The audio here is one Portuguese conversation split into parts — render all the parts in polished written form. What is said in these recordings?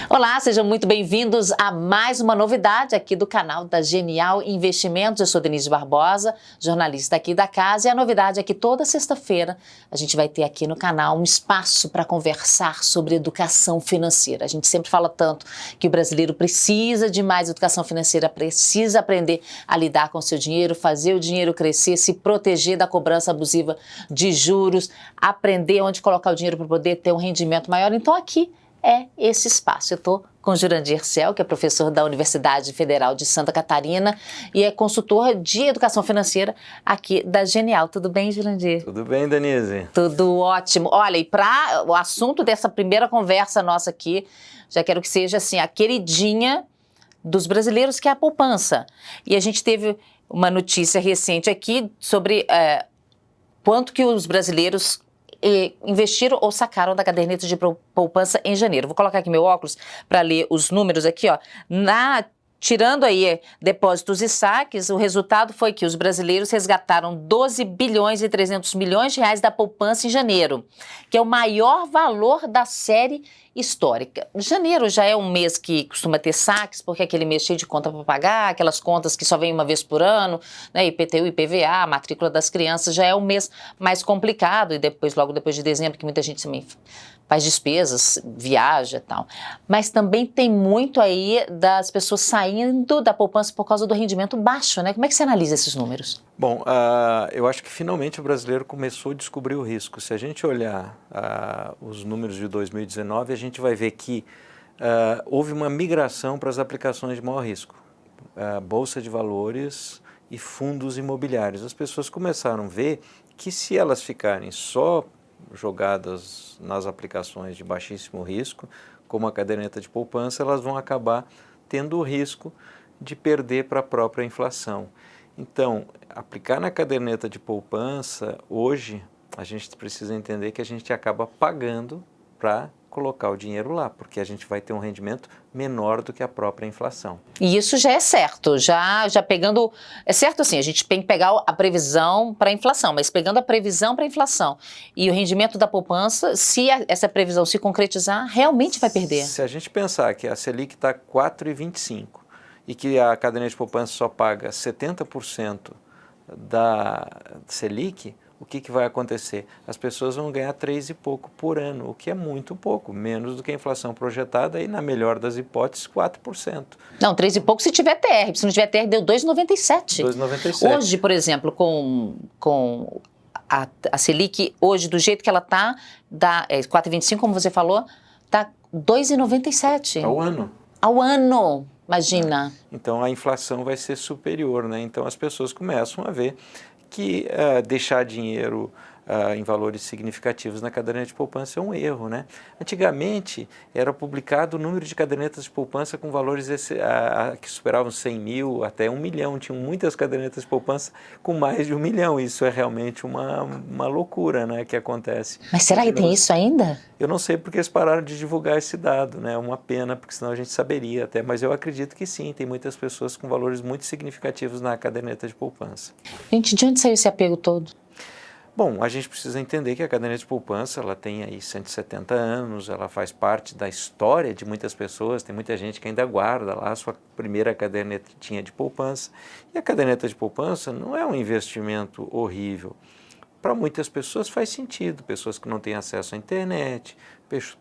Olá, sejam muito bem-vindos a mais uma novidade aqui do canal da Genial Investimentos. Eu sou Denise Barbosa, jornalista aqui da casa, e a novidade é que toda sexta-feira a gente vai ter aqui no canal um espaço para conversar sobre educação financeira. A gente sempre fala tanto que o brasileiro precisa de mais educação financeira, precisa aprender a lidar com o seu dinheiro, fazer o dinheiro crescer, se proteger da cobrança abusiva de juros, aprender onde colocar o dinheiro para poder ter um rendimento maior. Então aqui é esse espaço. Eu estou com Jurandir Cel, que é professor da Universidade Federal de Santa Catarina e é consultor de educação financeira aqui da Genial. Tudo bem, Jurandir? Tudo bem, Denise? Tudo ótimo. Olha, e para o assunto dessa primeira conversa nossa aqui, já quero que seja assim, a queridinha dos brasileiros, que é a poupança. E a gente teve uma notícia recente aqui sobre quanto que os brasileiros investiram ou sacaram da caderneta de poupança em janeiro. Vou colocar aqui meu óculos para ler os números aqui, ó. Tirando aí depósitos e saques, o resultado foi que os brasileiros resgataram 12 bilhões e 300 milhões de reais da poupança em janeiro, que é o maior valor da série histórica. Janeiro já é um mês que costuma ter saques, porque é aquele mês cheio de conta para pagar, aquelas contas que só vêm uma vez por ano, né, IPTU, IPVA, matrícula das crianças, já é um mês mais complicado, e depois, logo depois de dezembro, que muita gente também faz despesas, viaja e tal. Mas também tem muito aí das pessoas saindo da poupança por causa do rendimento baixo, né? Como é que você analisa esses números? Bom, eu acho que finalmente o brasileiro começou a descobrir o risco. Se a gente olhar os números de 2019, a gente vai ver que houve uma migração para as aplicações de maior risco. Bolsa de valores e fundos imobiliários. As pessoas começaram a ver que se elas ficarem só jogadas nas aplicações de baixíssimo risco, como a caderneta de poupança, elas vão acabar tendo o risco de perder para a própria inflação. Então, aplicar na caderneta de poupança, hoje, a gente precisa entender que a gente acaba pagando para colocar o dinheiro lá, porque a gente vai ter um rendimento menor do que a própria inflação. E isso já é certo, já pegando, é certo assim, a gente tem que pegar a previsão para a inflação, mas pegando a previsão para a inflação e o rendimento da poupança, se essa previsão se concretizar, realmente vai perder. Se a gente pensar que a Selic está 4,25 e que a caderneta de poupança só paga 70% da Selic, o que vai acontecer? As pessoas vão ganhar 3 e pouco por ano, o que é muito pouco, menos do que a inflação projetada e, na melhor das hipóteses, 4%. Não, 3 e pouco se tiver TR, se não tiver TR deu 2,97. 2,97. Hoje, por exemplo, com a Selic, hoje, do jeito que ela está, 4,25, como você falou, está 2,97. Ao ano. Ao ano, imagina. Então, a inflação vai ser superior, né? Então, as pessoas começam a ver que deixar dinheiro em valores significativos na caderneta de poupança é um erro, né? Antigamente era publicado o número de cadernetas de poupança com valores que superavam 100 mil até 1 milhão. Tinham muitas cadernetas de poupança com mais de 1 milhão. Isso é realmente uma loucura, né, que acontece. Mas será que tem isso ainda? Eu não sei porque eles pararam de divulgar esse dado, né? É uma pena, porque senão a gente saberia até, mas eu acredito que sim, tem muitas pessoas com valores muito significativos na caderneta de poupança. Gente, de onde saiu esse apego todo? Bom, a gente precisa entender que a caderneta de poupança, ela tem aí 170 anos, ela faz parte da história de muitas pessoas, tem muita gente que ainda guarda lá a sua primeira cadernetinha de poupança. E a caderneta de poupança não é um investimento horrível. Para muitas pessoas faz sentido, pessoas que não têm acesso à internet,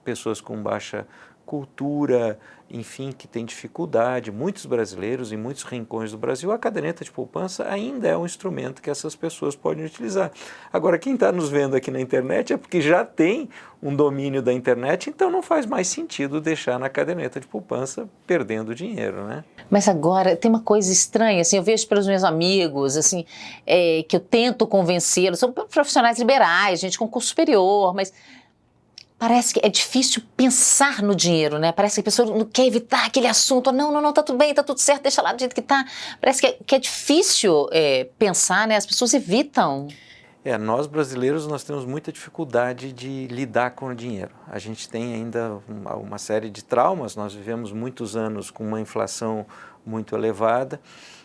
pessoas com baixa cultura, enfim, que têm dificuldade, muitos brasileiros em muitos rincões do Brasil, a caderneta de poupança ainda é um instrumento que essas pessoas podem utilizar. Agora, quem está nos vendo aqui na internet é porque já tem um domínio da internet, então não faz mais sentido deixar na caderneta de poupança perdendo dinheiro, né? Mas agora tem uma coisa estranha, assim, eu vejo pelos meus amigos, assim, que eu tento convencê-los, são profissionais liberais, gente com curso superior, mas parece que é difícil pensar no dinheiro, né? Parece que a pessoa não quer evitar aquele assunto. Não, tá tudo bem, tá tudo certo, deixa lá do jeito que tá. Parece que é difícil pensar, né? As pessoas evitam. Nós brasileiros, nós temos muita dificuldade de lidar com o dinheiro. A gente tem ainda uma série de traumas, nós vivemos muitos anos com uma inflação muito elevada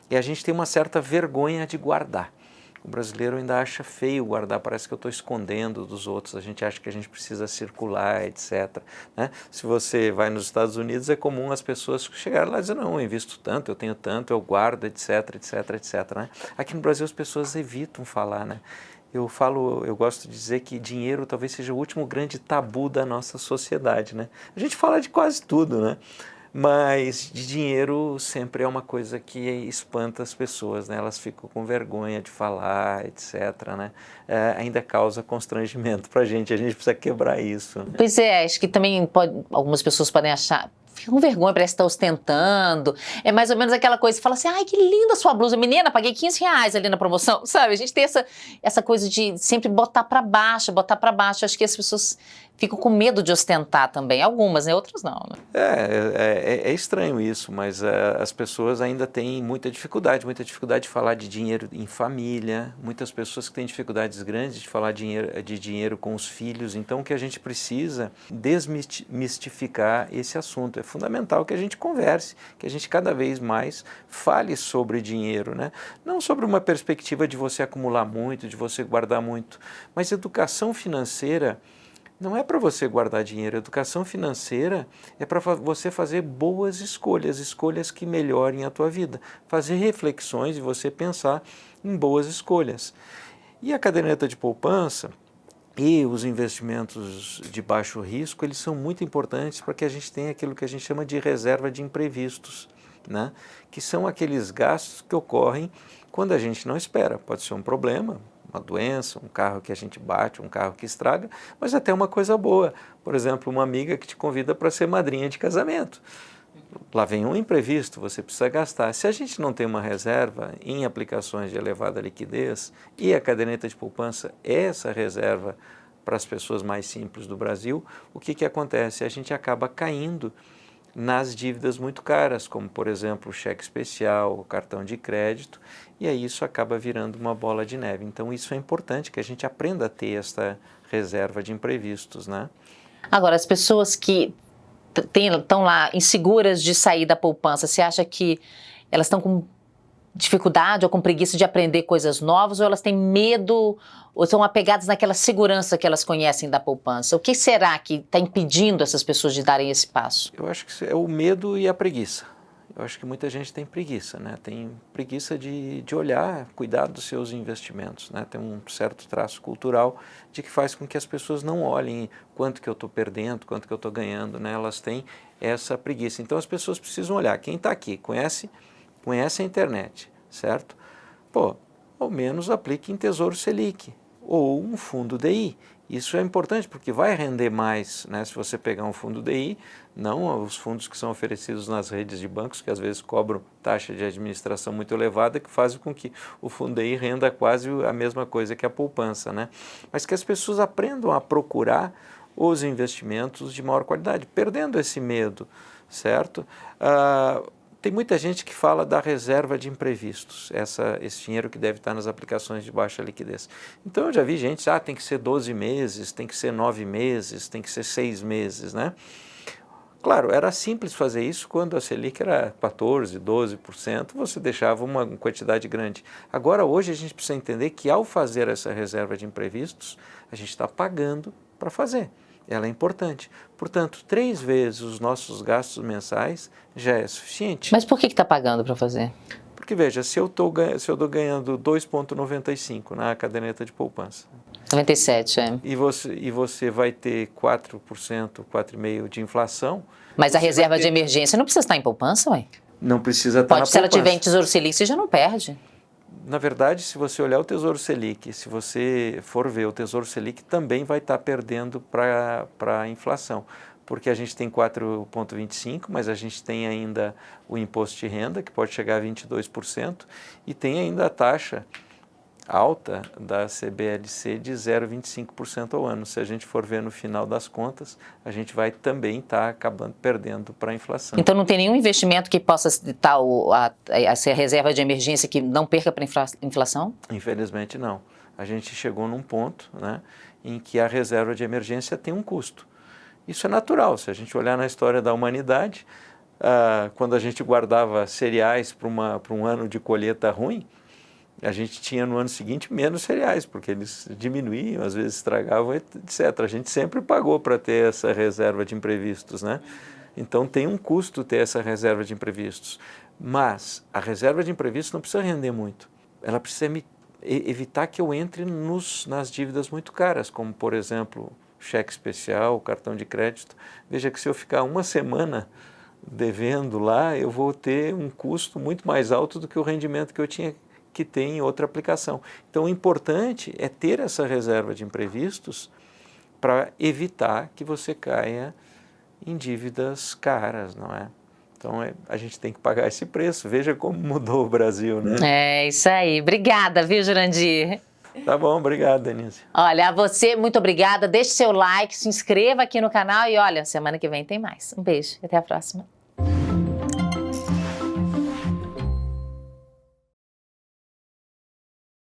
e a gente tem uma certa vergonha de guardar. O brasileiro ainda acha feio guardar, parece que eu estou escondendo dos outros, a gente acha que a gente precisa circular, etc. Né? Se você vai nos Estados Unidos, é comum as pessoas chegarem lá e dizer, não, eu invisto tanto, eu tenho tanto, eu guardo, etc, etc, etc. Né? Aqui no Brasil as pessoas evitam falar, né? Eu gosto de dizer que dinheiro talvez seja o último grande tabu da nossa sociedade, né? A gente fala de quase tudo, né? Mas de dinheiro sempre é uma coisa que espanta as pessoas, né? Elas ficam com vergonha de falar, etc, né? Ainda causa constrangimento para a gente precisa quebrar isso. Pois é, acho que também algumas pessoas podem achar, fica com vergonha, parece que está ostentando. É mais ou menos aquela coisa, você fala assim, ai, que linda a sua blusa. Menina, paguei R$ 15 ali na promoção, sabe? A gente tem essa coisa de sempre botar para baixo, botar para baixo. Acho que as pessoas ficam com medo de ostentar também. Algumas, né? Outras não, né? É estranho isso, mas as pessoas ainda têm muita dificuldade de falar de dinheiro em família, muitas pessoas que têm dificuldades grandes de falar de dinheiro com os filhos, então o que a gente precisa desmistificar esse assunto. É fundamental que a gente converse, que a gente cada vez mais fale sobre dinheiro, né? Não sobre uma perspectiva de você acumular muito, de você guardar muito, mas educação financeira não é para você guardar dinheiro. Educação financeira é para você fazer boas escolhas, escolhas que melhorem a tua vida. Fazer reflexões e você pensar em boas escolhas. E a caderneta de poupança e os investimentos de baixo risco, eles são muito importantes para que a gente tenha aquilo que a gente chama de reserva de imprevistos, né? Que são aqueles gastos que ocorrem quando a gente não espera. Pode ser um problema, uma doença, um carro que a gente bate, um carro que estraga, mas até uma coisa boa. Por exemplo, uma amiga que te convida para ser madrinha de casamento. Lá vem um imprevisto, você precisa gastar. Se a gente não tem uma reserva em aplicações de elevada liquidez, e a caderneta de poupança é essa reserva para as pessoas mais simples do Brasil, o que acontece? A gente acaba caindo nas dívidas muito caras, como por exemplo o cheque especial, o cartão de crédito, e aí isso acaba virando uma bola de neve. Então isso é importante que a gente aprenda a ter esta reserva de imprevistos, né? Agora, as pessoas que estão lá inseguras de sair da poupança, você acha que elas estão com dificuldade ou com preguiça de aprender coisas novas, ou elas têm medo, ou estão apegadas naquela segurança que elas conhecem da poupança? O que será que está impedindo essas pessoas de darem esse passo? Eu acho que é o medo e a preguiça. Eu acho que muita gente tem preguiça, né? Tem preguiça de olhar, cuidar dos seus investimentos, né? Tem um certo traço cultural de que faz com que as pessoas não olhem quanto que eu estou perdendo, quanto que eu estou ganhando, né? Elas têm essa preguiça. Então as pessoas precisam olhar. Quem está aqui conhece a internet, certo? Pô, ao menos aplique em Tesouro Selic ou um fundo DI. Isso é importante porque vai render mais, né? Se você pegar um fundo DI, não os fundos que são oferecidos nas redes de bancos, que às vezes cobram taxa de administração muito elevada, que fazem com que o fundo DI renda quase a mesma coisa que a poupança, né? Mas que as pessoas aprendam a procurar os investimentos de maior qualidade, perdendo esse medo, certo? Tem muita gente que fala da reserva de imprevistos, esse dinheiro que deve estar nas aplicações de baixa liquidez. Então eu já vi gente, tem que ser 12 meses, tem que ser 9 meses, tem que ser 6 meses, né? Claro, era simples fazer isso quando a Selic era 14%, 12%, você deixava uma quantidade grande. Agora, hoje, a gente precisa entender que ao fazer essa reserva de imprevistos, a gente está pagando para fazer. Ela é importante. Portanto, 3 vezes os nossos gastos mensais já é suficiente. Mas por que está pagando para fazer? Porque, veja, se eu estou ganhando 2,95 na caderneta de poupança. 97, é. E você vai ter 4%, 4,5% de inflação. Mas a reserva de emergência não precisa estar em poupança, ué? Não precisa estar na poupança. Se ela tiver em Tesouro Selic, você já não perde. Na verdade, se você olhar o Tesouro Selic, se você for ver o Tesouro Selic, também vai estar perdendo para a inflação, porque a gente tem 4,25%, mas a gente tem ainda o imposto de renda, que pode chegar a 22%, e tem ainda a taxa alta da CBLC de 0,25% ao ano. Se a gente for ver no final das contas, a gente vai também estar acabando perdendo para a inflação. Então não tem nenhum investimento que possa estar a reserva de emergência que não perca para a inflação? Infelizmente não. A gente chegou num ponto, né, em que a reserva de emergência tem um custo. Isso é natural. Se a gente olhar na história da humanidade, quando a gente guardava cereais para um ano de colheita ruim, a gente tinha no ano seguinte menos cereais, porque eles diminuíam, às vezes estragavam, etc. A gente sempre pagou para ter essa reserva de imprevistos, né? Então tem um custo ter essa reserva de imprevistos, mas a reserva de imprevistos não precisa render muito, ela precisa evitar que eu entre nas dívidas muito caras, como por exemplo, cheque especial, cartão de crédito. Veja que se eu ficar uma semana devendo lá, eu vou ter um custo muito mais alto do que o rendimento que eu tinha que ter em outra aplicação. Então o importante é ter essa reserva de imprevistos para evitar que você caia em dívidas caras, não é? Então a gente tem que pagar esse preço. Veja como mudou o Brasil, né? É isso aí. Obrigada, viu, Jurandir? Tá bom, obrigado, Denise. Olha, a você, muito obrigada. Deixe seu like, se inscreva aqui no canal e olha, semana que vem tem mais. Um beijo e até a próxima.